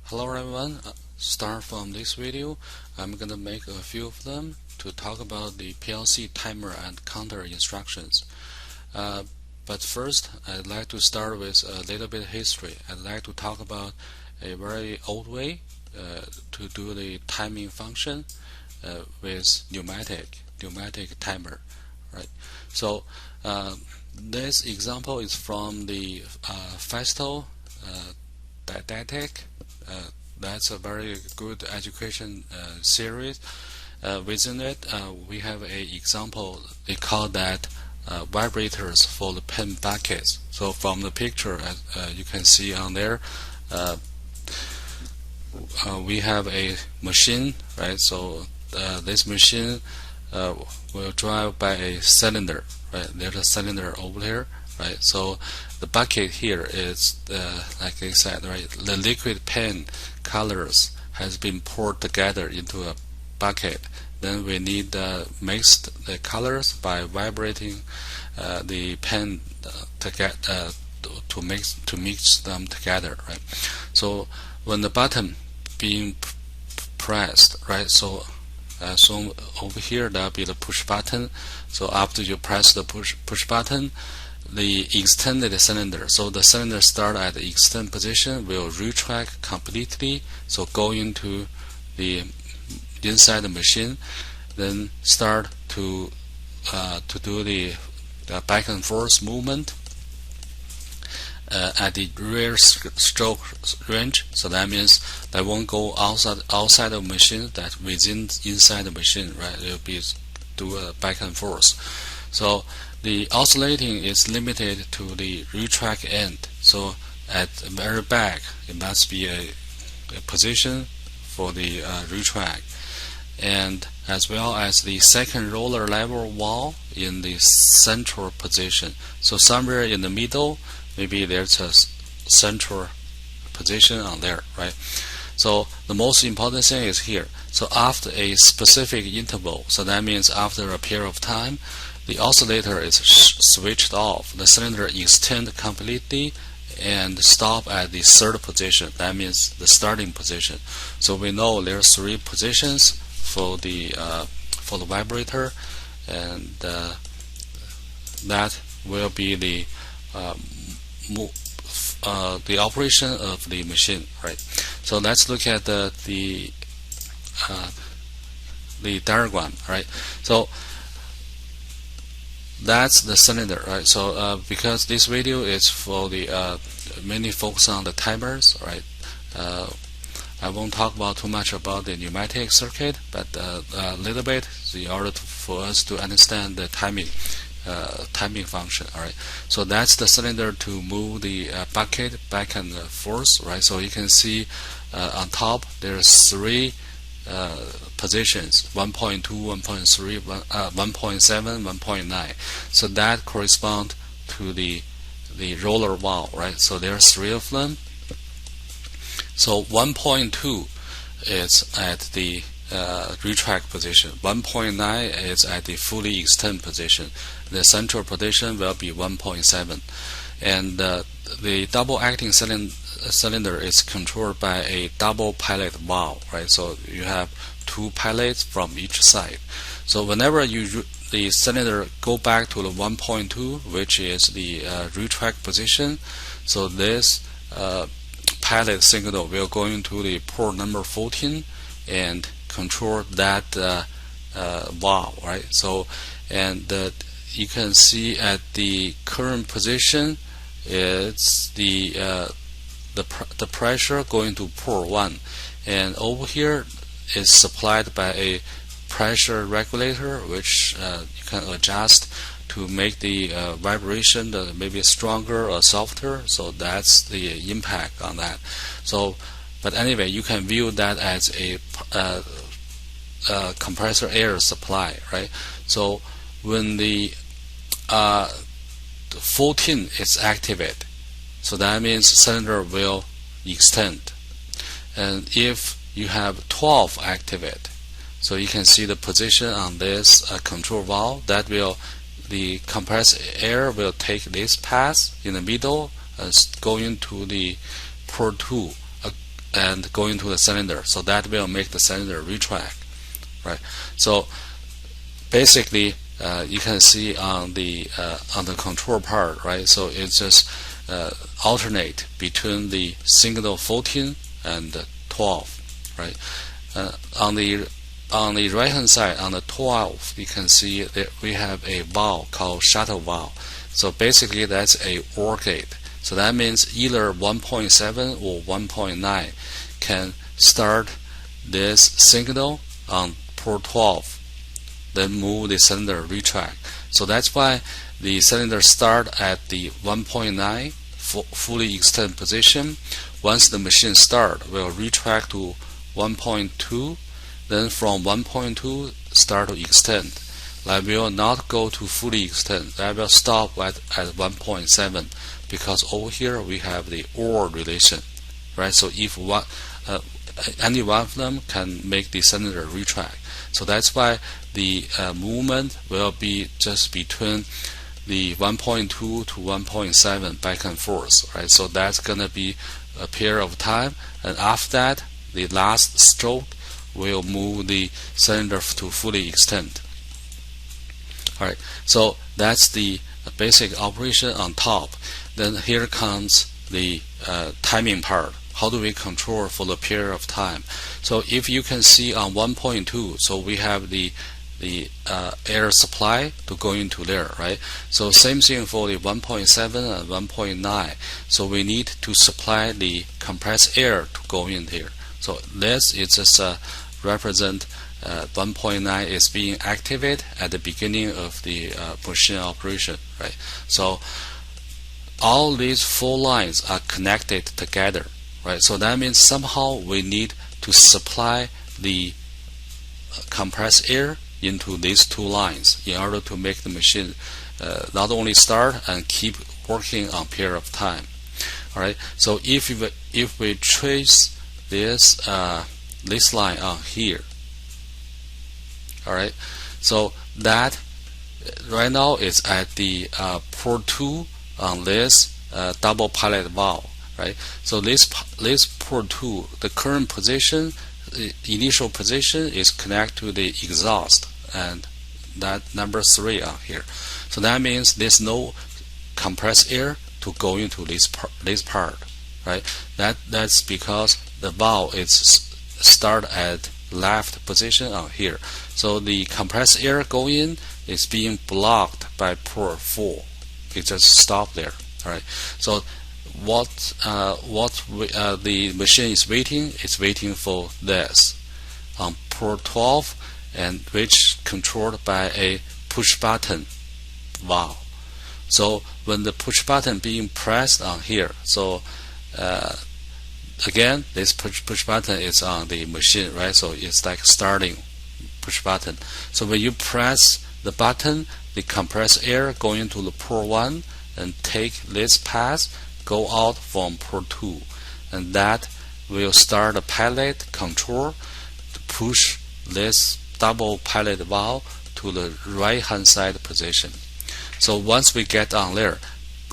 Hello everyone, start from this video. I'm gonna make a few of them to talk about the PLC timer and counter instructions. But first, I'd like to start with a little bit of history. I'd like to talk about a very old way to do the timing function with pneumatic timer, right? So this example is from the Festo didactic. That's a very good education series. Within it, we have an example. They call that vibrators for the pen buckets. So from the picture, you can see on there, we have a machine, right? So this machine will drive by a cylinder, right? There's a cylinder over here, right? So the bucket here is, like I said, right? The liquid pen colors has been poured together into a bucket. Then we need mix the colors by vibrating the pen to mix them together, right? So when the button being pressed, right? So over here that'll be the push button. So after you press the push button, the extended cylinder, so the cylinder start at the extend position, will retract completely, so go into the inside the machine, then start to do the back and forth movement at the rear stroke range. So that means that won't go outside the machine, that inside the machine, right? It will be do a back and forth. So the oscillating is limited to the retract end. So at the very back, it must be a position for the retract, and as well as the second roller level valve in the central position. So somewhere in the middle, maybe there's a central position on there, right? So the most important thing is here. So after a specific interval, so that means after a period of time, the oscillator is switched off. The cylinder extends completely and stop at the third position. That means the starting position. So we know there are three positions for the vibrator, and that will be the operation of the machine, right? So let's look at the diagram, right? So that's the cylinder, right? So because this video is for the mainly focus on the timers, right? I won't talk about too much about the pneumatic circuit, but a little bit in order for us to understand the timing function. All right. So that's the cylinder to move the bucket back and forth, right? So you can see on top there's three positions: 1.2, 1.3, 1.7, 1.9. So that correspond to the roller valve, right? So there are three of them. So 1.2 is at the retract position. 1.9 is at the fully extend position. The central position will be 1.7, and the double acting cylinder is controlled by a double pilot valve, right? So you have two pilots from each side. So whenever the cylinder go back to the 1.2, which is the retract position, so this pilot signal will go into the port number 14 and control that valve, right? So, and you can see at the current position, it's the pressure going to port 1, and over here is supplied by a pressure regulator, which you can adjust to make the vibration maybe stronger or softer. So that's the impact on that. So, but anyway, you can view that as a compressor air supply, right? So when the 14 is activated, so that means the cylinder will extend. And if you have 12 activated, so you can see the position on this control valve, that will, the compressed air will take this path in the middle, going to the port 2 and going to the cylinder. So that will make the cylinder retract, right? So basically, you can see on the control part, right? So it's just alternate between the signal 14 and 12, right? On the right hand side, on the 12, you can see that we have a valve called shuttle valve. So basically, that's a OR gate. So that means either 1.7 or 1.9 can start this signal on port 12, then move the cylinder retract. So that's why the cylinder start at the 1.9 fully extend position. Once the machine start, will retract to 1.2, then from 1.2 start to extend. That will not go to fully extend. That will stop at 1.7, because over here we have the OR relation, right? So if any one of them can make the cylinder retract. So that's why the movement will be just between the 1.2 to 1.7 back and forth, right? So that's gonna be a period of time, and after that, the last stroke will move the cylinder to fully extend. Alright, so that's the basic operation on top. Then here comes the timing part. How do we control for the period of time? So if you can see on 1.2, so we have the air supply to go into there, right? So same thing for the 1.7 and 1.9. So we need to supply the compressed air to go in here. So this is just represent 1.9 is being activated at the beginning of the machine operation, right? So all these four lines are connected together, right? So that means somehow we need to supply the compressed air into these two lines in order to make the machine not only start and keep working on period of time. All right. So if we trace this line on here, all right. So that right now is at the port 2 on this double pilot valve, right? So this port 2, the current position, the initial position is connected to the exhaust, and that number 3 on here. So that means there's no compressed air to go into this part, right? That's because the valve is start at left position on here. So the compressed air going in is being blocked by port 4. It just stop there. All right. So what the machine is waiting? It's waiting for this on port 12, and which controlled by a push button valve. So when the push button being pressed on here, so again, this push button is on the machine, right? So it's like starting push button. So when you press the button, the compressed air going into the port 1 and take this path, go out from port 2, and that will start a pilot control to push this double pilot valve to the right hand side position. So once we get on there,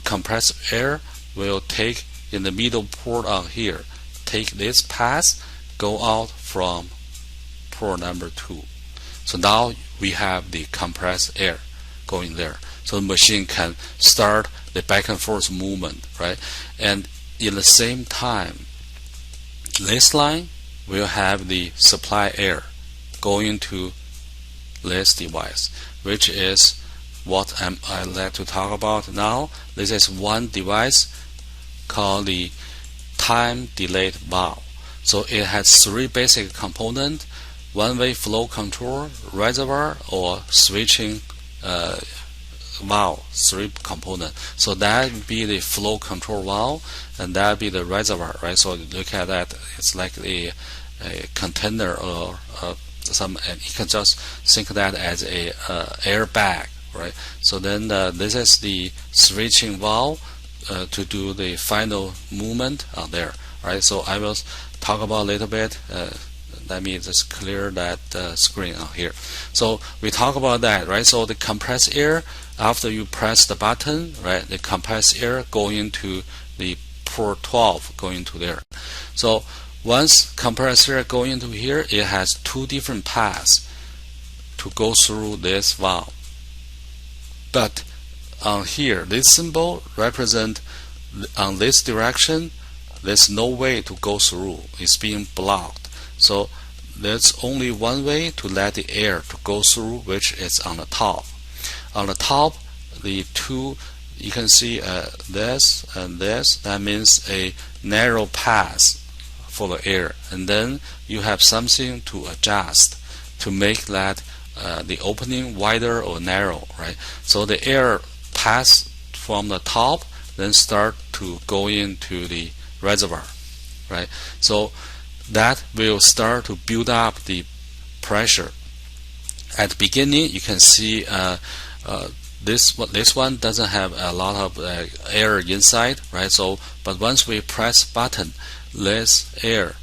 compressed air will take in the middle port on here, take this path, go out from port number 2. So now we have the compressed air going there. So the machine can start the back and forth movement, right? And in the same time, this line will have the supply air going to this device, which is what I'd like to talk about now. This is one device called the time delayed valve. So it has 3 basic components: one-way flow control, reservoir, or switching valve. 3 components. So that would be the flow control valve, and that would be the reservoir, right? So look at that. It's like a container or some. And you can just think that as a air bag, right? So then this is the switching valve to do the final movement on there, right? So I will talk about a little bit. Let me just clear that screen on here. So we talk about that, right? So the compressed air, after you press the button, right, the compressed air going into the port 12, going to there. So once compressor go into here, it has two different paths to go through this valve. But on here, this symbol represent on this direction, there's no way to go through. It's being blocked. So there's only one way to let the air to go through, which is on the top. On the top, the two, you can see this and this. That means a narrow path for the air, and then you have something to adjust to make that the opening wider or narrow, right? So the air pass from the top, then start to go into the reservoir, right? So that will start to build up the pressure. At the beginning, you can see this one doesn't have a lot of air inside, right? So, but once we press button, this air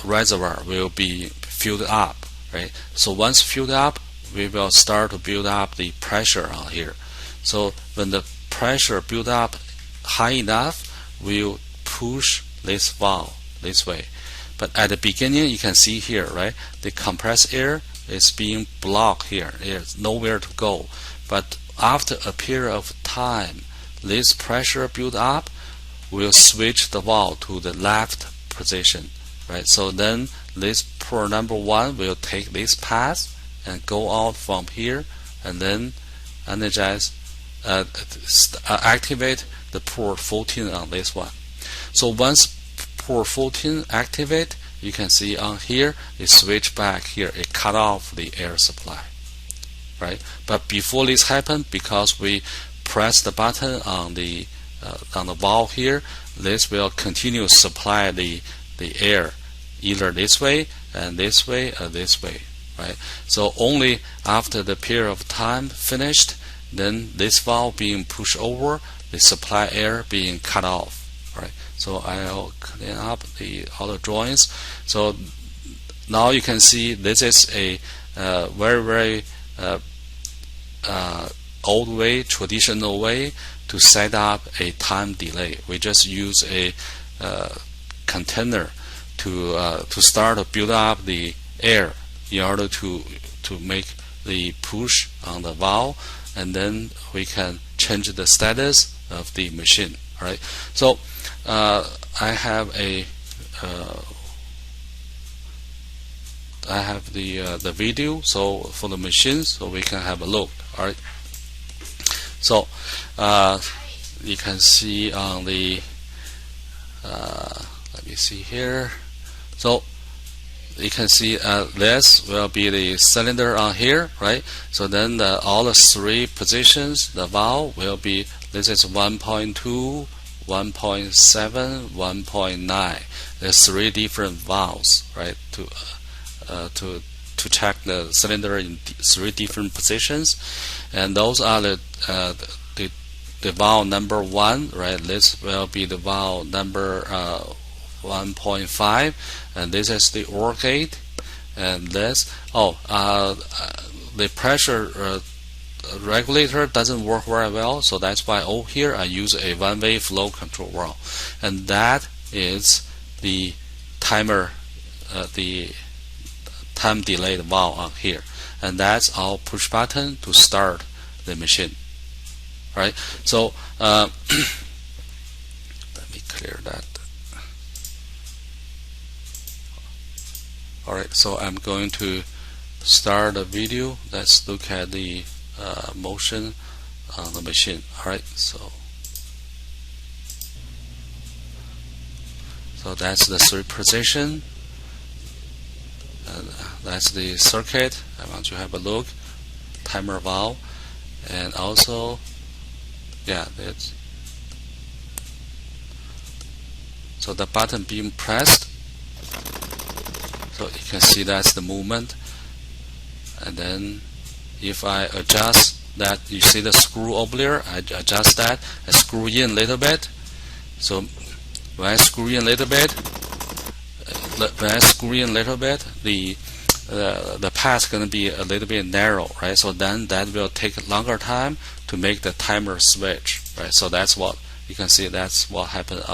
reservoir will be filled up, right? So once filled up, we will start to build up the pressure on here. So when the pressure build up high enough, we'll push this valve this way. But at the beginning, you can see here, right? The compressed air is being blocked here. There's nowhere to go. But after a period of time, this pressure build up will switch the valve to the left position, right? So then this port number 1 will take this path and go out from here, and then activate the port 14 on this one. So once port 14 activate, you can see on here it switch back here, it cut off the air supply, right? But before this happened, because we press the button on the valve here, this will continue to supply the air either this way and this way or this way, right? So only after the period of time finished, then this valve being pushed over, the supply air being cut off, right? So I'll clean up all the drawings. So now you can see this is a very old way, traditional way to set up a time delay. We just use a container to start to build up the air in order to make the push on the valve, and then we can change the status of the machine. All right. So I have the video so for the machine, so we can have a look. All right. So you can see on the let me see here. So you can see this will be the cylinder on here, right? So then all the three positions, the valve will be, this is 1.2, 1.7, 1.9. There's three different valves, right? To check the cylinder in three different positions, and those are the valve number 1, right? This will be the valve number 1.5, and this is the OR gate, and this the pressure regulator doesn't work very well, so that's why over here I use a one-way flow control valve, and that is the timer, the time delayed valve on here, and that's our push button to start the machine. Right? So let me clear that. Alright, so I'm going to start the video. Let's look at the motion on the machine. Alright, so that's the three position, and that's the circuit. I want you to have a look. Timer valve, and also that's so the button being pressed. So you can see that's the movement, and then if I adjust that, you see the screw over there, I adjust that, I screw in a little bit. So when I screw in a little bit, the path is going to be a little bit narrow, right? So then that will take a longer time to make the timer switch, right? So that's what you can see, that's what happened.